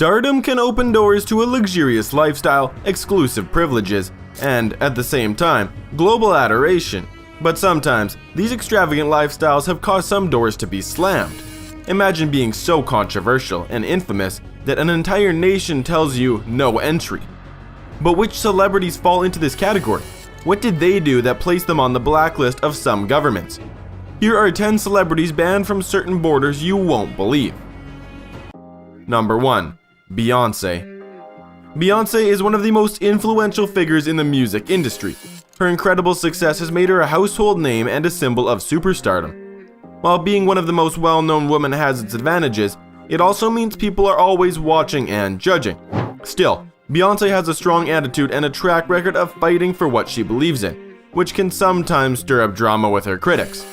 Stardom can open doors to a luxurious lifestyle, exclusive privileges, and, at the same time, global adoration. But sometimes, these extravagant lifestyles have caused some doors to be slammed. Imagine being so controversial and infamous that an entire nation tells you no entry. But which celebrities fall into this category? What did they do that placed them on the blacklist of some governments? Here are 10 celebrities banned from certain borders you won't believe. Number 1. Beyoncé. Beyoncé is one of the most influential figures in the music industry. Her incredible success has made her a household name and a symbol of superstardom. While being one of the most well-known women has its advantages, it also means people are always watching and judging. Still, Beyoncé has a strong attitude and a track record of fighting for what she believes in, which can sometimes stir up drama with her critics.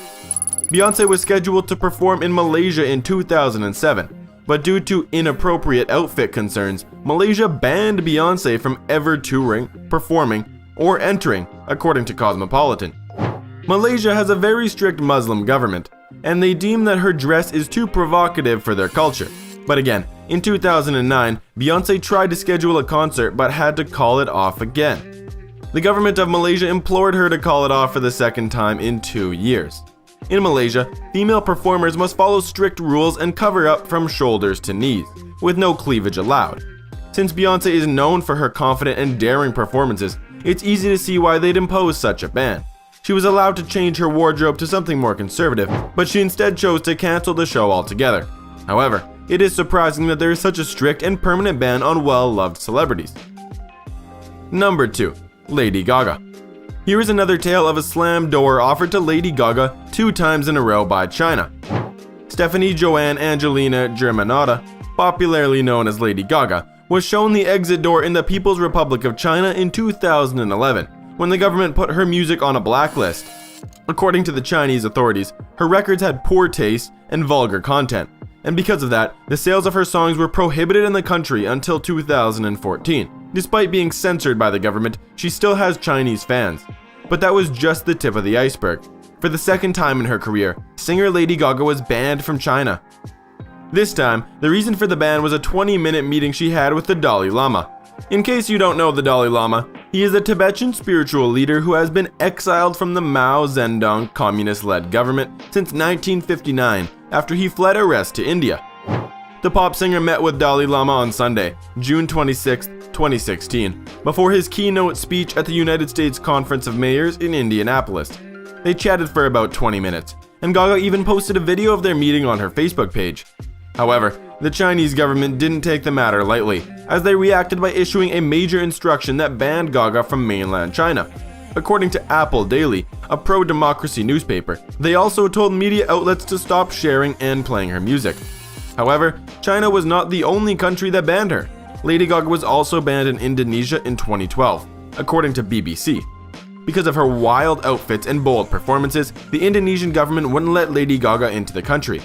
Beyoncé was scheduled to perform in Malaysia in 2007, but due to inappropriate outfit concerns, Malaysia banned Beyoncé from ever touring, performing, or entering, according to Cosmopolitan. Malaysia has a very strict Muslim government, and they deem that her dress is too provocative for their culture. But again, in 2009, Beyoncé tried to schedule a concert but had to call it off again. The government of Malaysia implored her to call it off for the second time in 2 years. In Malaysia, female performers must follow strict rules and cover up from shoulders to knees, with no cleavage allowed. Since Beyoncé is known for her confident and daring performances, it's easy to see why they'd impose such a ban. She was allowed to change her wardrobe to something more conservative, but she instead chose to cancel the show altogether. However, it is surprising that there is such a strict and permanent ban on well-loved celebrities. Number 2. Lady Gaga. Here is another tale of a slam door offered to Lady Gaga 2 times in a row by China. Stephanie Joanne Angelina Germanotta, popularly known as Lady Gaga, was shown the exit door in the People's Republic of China in 2011, when the government put her music on a blacklist. According to the Chinese authorities, her records had poor taste and vulgar content, and because of that, the sales of her songs were prohibited in the country until 2014. Despite being censored by the government, she still has Chinese fans. But that was just the tip of the iceberg. For the second time in her career, singer Lady Gaga was banned from China. This time, the reason for the ban was a 20-minute meeting she had with the Dalai Lama. In case you don't know the Dalai Lama, he is a Tibetan spiritual leader who has been exiled from the Mao Zedong communist-led government since 1959 after he fled arrest to India. The pop singer met with Dalai Lama on Sunday, June 26, 2016, before his keynote speech at the United States Conference of Mayors in Indianapolis. They chatted for about 20 minutes, and Gaga even posted a video of their meeting on her Facebook page. However, the Chinese government didn't take the matter lightly, as they reacted by issuing a major instruction that banned Gaga from mainland China. According to Apple Daily, a pro-democracy newspaper, they also told media outlets to stop sharing and playing her music. However, China was not the only country that banned her. Lady Gaga was also banned in Indonesia in 2012, according to BBC. Because of her wild outfits and bold performances, the Indonesian government wouldn't let Lady Gaga into the country.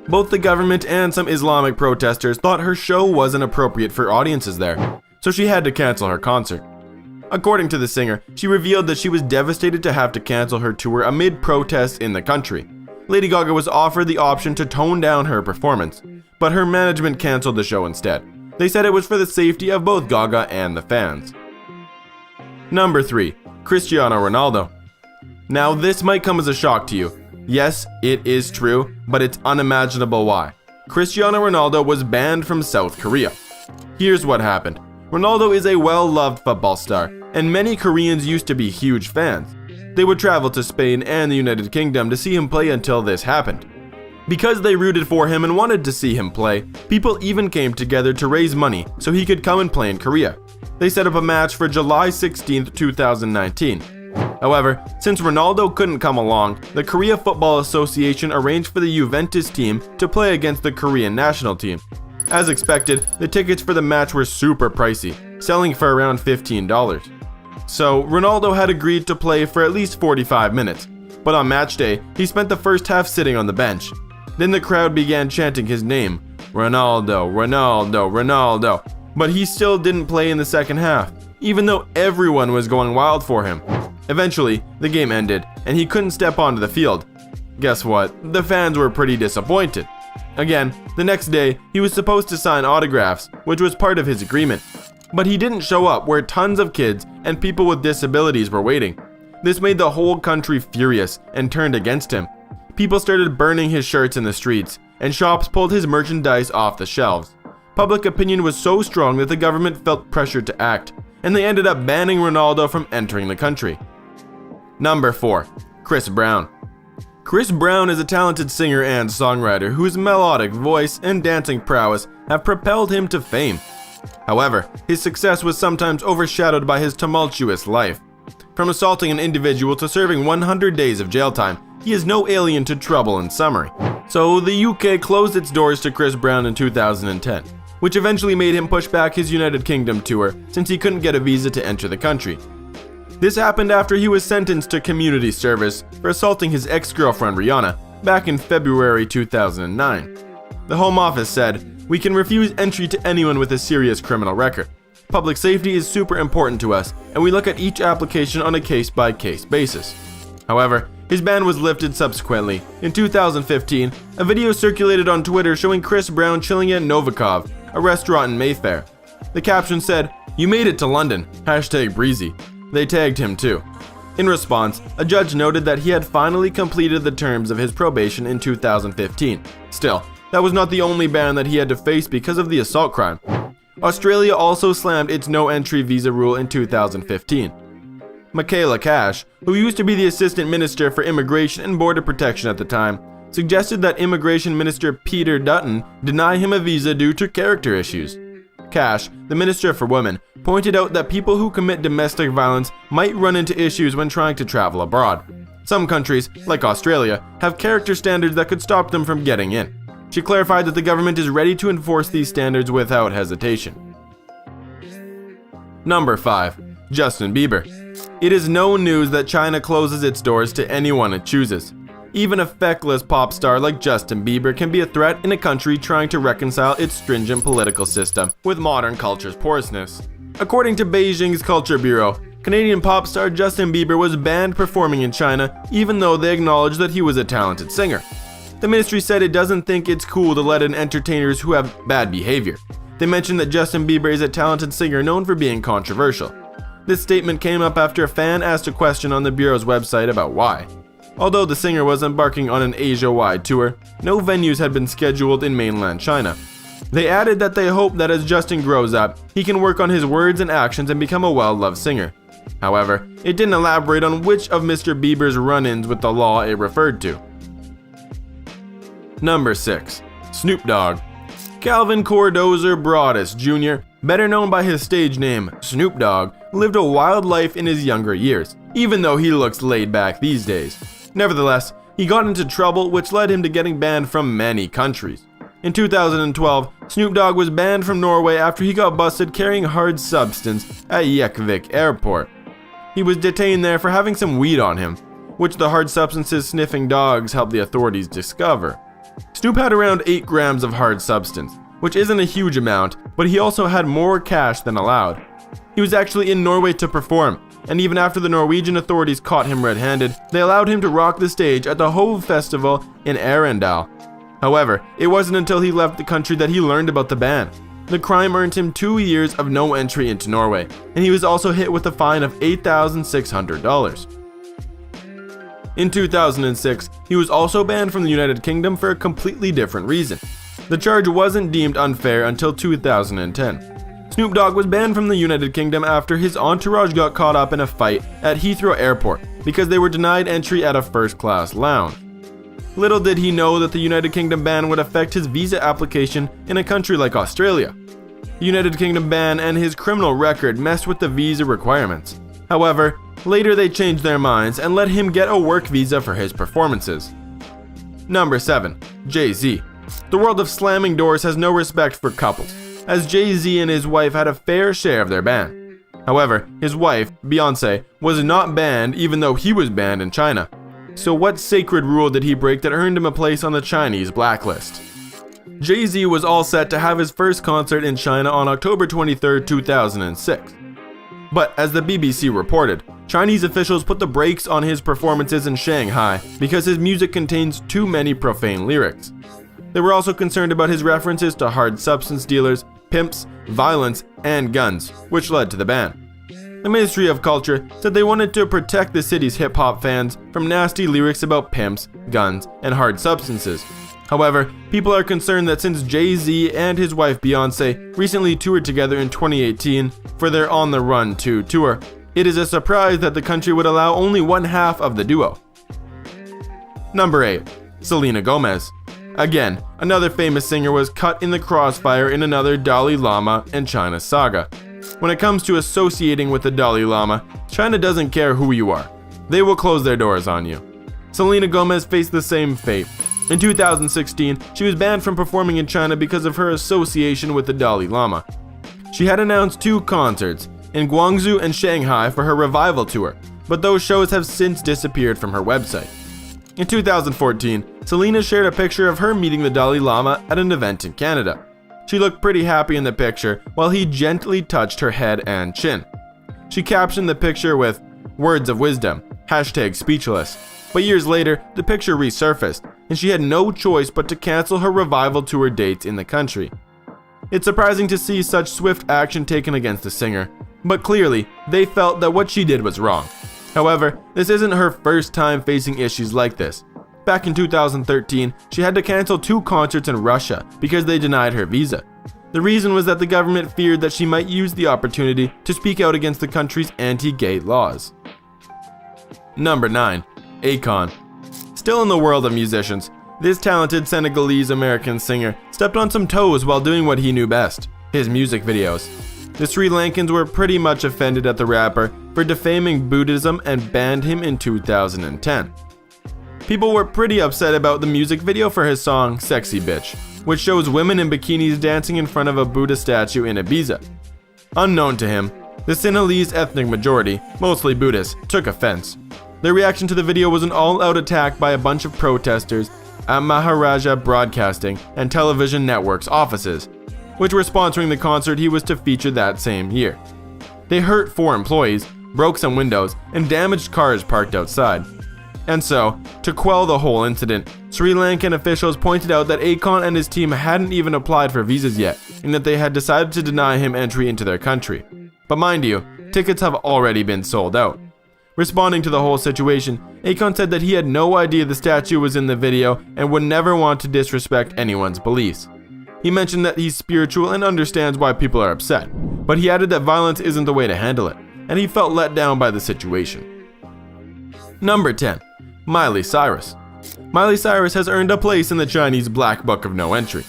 Both the government and some Islamic protesters thought her show wasn't appropriate for audiences there, so she had to cancel her concert. According to the singer, she revealed that she was devastated to have to cancel her tour amid protests in the country. Lady Gaga was offered the option to tone down her performance, but her management canceled the show instead. They said it was for the safety of both Gaga and the fans. Number 3. Cristiano Ronaldo. Now this might come as a shock to you. Yes, it is true, but it's unimaginable why. Cristiano Ronaldo was banned from South Korea. Here's what happened. Ronaldo is a well-loved football star, and many Koreans used to be huge fans. They would travel to Spain and the United Kingdom to see him play until this happened. Because they rooted for him and wanted to see him play, people even came together to raise money so he could come and play in Korea. They set up a match for July 16, 2019. However, since Ronaldo couldn't come along, the Korea Football Association arranged for the Juventus team to play against the Korean national team. As expected, the tickets for the match were super pricey, selling for around $15. So, Ronaldo had agreed to play for at least 45 minutes, but on match day, he spent the first half sitting on the bench. Then the crowd began chanting his name, Ronaldo, Ronaldo, Ronaldo, but he still didn't play in the second half, even though everyone was going wild for him. Eventually, the game ended, and he couldn't step onto the field. Guess what? The fans were pretty disappointed. Again, the next day, he was supposed to sign autographs, which was part of his agreement. But he didn't show up where tons of kids and people with disabilities were waiting. This made the whole country furious and turned against him. People started burning his shirts in the streets, and shops pulled his merchandise off the shelves. Public opinion was so strong that the government felt pressured to act, and they ended up banning Ronaldo from entering the country. Number 4. Chris Brown. Chris Brown is a talented singer and songwriter whose melodic voice and dancing prowess have propelled him to fame. However, his success was sometimes overshadowed by his tumultuous life. From assaulting an individual to serving 100 days of jail time, he is no alien to trouble in summary. So the UK closed its doors to Chris Brown in 2010, which eventually made him push back his United Kingdom tour since he couldn't get a visa to enter the country. This happened after he was sentenced to community service for assaulting his ex-girlfriend Rihanna back in February 2009. The Home Office said, "We can refuse entry to anyone with a serious criminal record. Public safety is super important to us, and we look at each application on a case-by-case basis." However, his ban was lifted subsequently. In 2015, a video circulated on Twitter showing Chris Brown chilling at Novikov, a restaurant in Mayfair. The caption said, "You made it to London, #breezy. They tagged him too. In response, a judge noted that he had finally completed the terms of his probation in 2015. Still, that was not the only ban that he had to face because of the assault crime. Australia also slammed its no-entry visa rule in 2015. Michaela Cash, who used to be the Assistant Minister for Immigration and Border Protection at the time, suggested that Immigration Minister Peter Dutton deny him a visa due to character issues. Cash, the Minister for Women, pointed out that people who commit domestic violence might run into issues when trying to travel abroad. Some countries, like Australia, have character standards that could stop them from getting in. She clarified that the government is ready to enforce these standards without hesitation. Number 5. Justin Bieber. It is no news that China closes its doors to anyone it chooses. Even a feckless pop star like Justin Bieber can be a threat in a country trying to reconcile its stringent political system with modern culture's porousness. According to Beijing's Culture Bureau, Canadian pop star Justin Bieber was banned performing in China even though they acknowledged that he was a talented singer. The ministry said it doesn't think it's cool to let in entertainers who have bad behavior. They mentioned that Justin Bieber is a talented singer known for being controversial. This statement came up after a fan asked a question on the Bureau's website about why. Although the singer was embarking on an Asia-wide tour, no venues had been scheduled in mainland China. They added that they hope that as Justin grows up, he can work on his words and actions and become a well-loved singer. However, it didn't elaborate on which of Mr. Bieber's run-ins with the law it referred to. Number 6. Snoop Dogg. Calvin Cordozer Broadus Jr., better known by his stage name Snoop Dogg, lived a wild life in his younger years, even though he looks laid back these days. Nevertheless, he got into trouble, which led him to getting banned from many countries. In 2012, Snoop Dogg was banned from Norway after he got busted carrying hard substance at Reykjavik airport. He was detained there for having some weed on him, which the hard substances sniffing dogs helped the authorities discover. Snoop had around 8 grams of hard substance, which isn't a huge amount, but he also had more cash than allowed. He was actually in Norway to perform, and even after the Norwegian authorities caught him red-handed, they allowed him to rock the stage at the Hove Festival in Arendal. However, it wasn't until he left the country that he learned about the ban. The crime earned him 2 years of no entry into Norway, and he was also hit with a fine of $8,600. In 2006, he was also banned from the United Kingdom for a completely different reason. The charge wasn't deemed unfair until 2010. Snoop Dogg was banned from the United Kingdom after his entourage got caught up in a fight at Heathrow Airport because they were denied entry at a first-class lounge. Little did he know that the United Kingdom ban would affect his visa application in a country like Australia. The United Kingdom ban and his criminal record messed with the visa requirements. However, later they changed their minds and let him get a work visa for his performances. Number 7. Jay-Z. The world of slamming doors has no respect for couples, as Jay-Z and his wife had a fair share of their ban. However, his wife, Beyoncé, was not banned even though he was banned in China. So what sacred rule did he break that earned him a place on the Chinese blacklist? Jay-Z was all set to have his first concert in China on October 23, 2006. But as the BBC reported, Chinese officials put the brakes on his performances in Shanghai because his music contains too many profane lyrics. They were also concerned about his references to hard substance dealers, pimps, violence, and guns, which led to the ban. The Ministry of Culture said they wanted to protect the city's hip-hop fans from nasty lyrics about pimps, guns, and hard substances. However, people are concerned that since Jay-Z and his wife Beyoncé recently toured together in 2018 for their On the Run 2 tour, it is a surprise that the country would allow only one half of the duo. Number 8. Selena Gomez. Again, another famous singer was cut in the crossfire in another Dalai Lama and China saga. When it comes to associating with the Dalai Lama, China doesn't care who you are. They will close their doors on you. Selena Gomez faced the same fate. In 2016, she was banned from performing in China because of her association with the Dalai Lama. She had announced 2 concerts, in Guangzhou and Shanghai for her revival tour, but those shows have since disappeared from her website. In 2014, Selena shared a picture of her meeting the Dalai Lama at an event in Canada. She looked pretty happy in the picture while he gently touched her head and chin. She captioned the picture with, "Words of wisdom, #speechless." But years later, the picture resurfaced, and she had no choice but to cancel her revival tour dates in the country. It's surprising to see such swift action taken against the singer, but clearly, they felt that what she did was wrong. However, this isn't her first time facing issues like this. Back in 2013, she had to cancel 2 concerts in Russia because they denied her visa. The reason was that the government feared that she might use the opportunity to speak out against the country's anti-gay laws. Number 9. Akon. Still in the world of musicians, this talented Senegalese-American singer stepped on some toes while doing what he knew best, his music videos. The Sri Lankans were pretty much offended at the rapper for defaming Buddhism and banned him in 2010. People were pretty upset about the music video for his song Sexy Bitch, which shows women in bikinis dancing in front of a Buddha statue in Ibiza. Unknown to him, the Sinhalese ethnic majority, mostly Buddhists, took offense. Their reaction to the video was an all-out attack by a bunch of protesters at Maharaja Broadcasting and Television Network's offices, which were sponsoring the concert he was to feature that same year. They hurt 4 employees, broke some windows, and damaged cars parked outside. And so, to quell the whole incident, Sri Lankan officials pointed out that Akon and his team hadn't even applied for visas yet, and that they had decided to deny him entry into their country. But mind you, tickets have already been sold out. Responding to the whole situation, Akon said that he had no idea the statue was in the video and would never want to disrespect anyone's beliefs. He mentioned that he's spiritual and understands why people are upset, but he added that violence isn't the way to handle it, and he felt let down by the situation. Number 10. Miley Cyrus. Miley Cyrus has earned a place in the Chinese Black Book of No Entry.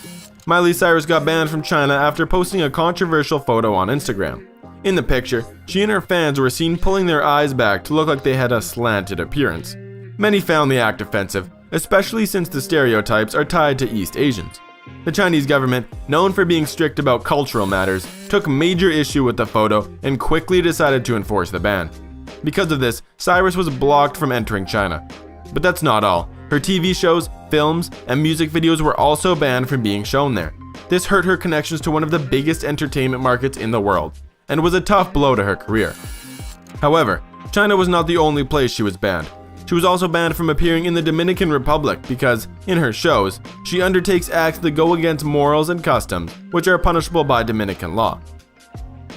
Miley Cyrus got banned from China after posting a controversial photo on Instagram. In the picture, she and her fans were seen pulling their eyes back to look like they had a slanted appearance. Many found the act offensive, especially since the stereotypes are tied to East Asians. The Chinese government, known for being strict about cultural matters, took major issue with the photo and quickly decided to enforce the ban. Because of this, Cyrus was blocked from entering China. But that's not all. Her TV shows, films, and music videos were also banned from being shown there. This hurt her connections to one of the biggest entertainment markets in the world, and was a tough blow to her career. However, China was not the only place she was banned. She was also banned from appearing in the Dominican Republic because, in her shows, she undertakes acts that go against morals and customs, which are punishable by Dominican law.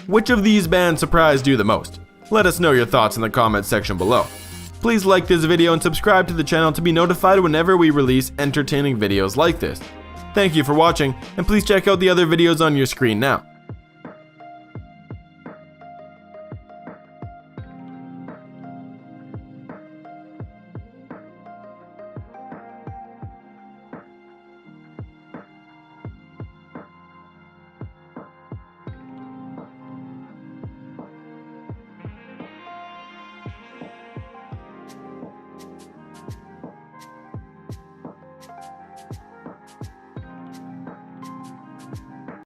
Which of these bans surprised you the most? Let us know your thoughts in the comments section below. Please like this video and subscribe to the channel to be notified whenever we release entertaining videos like this. Thank you for watching, and please check out the other videos on your screen now.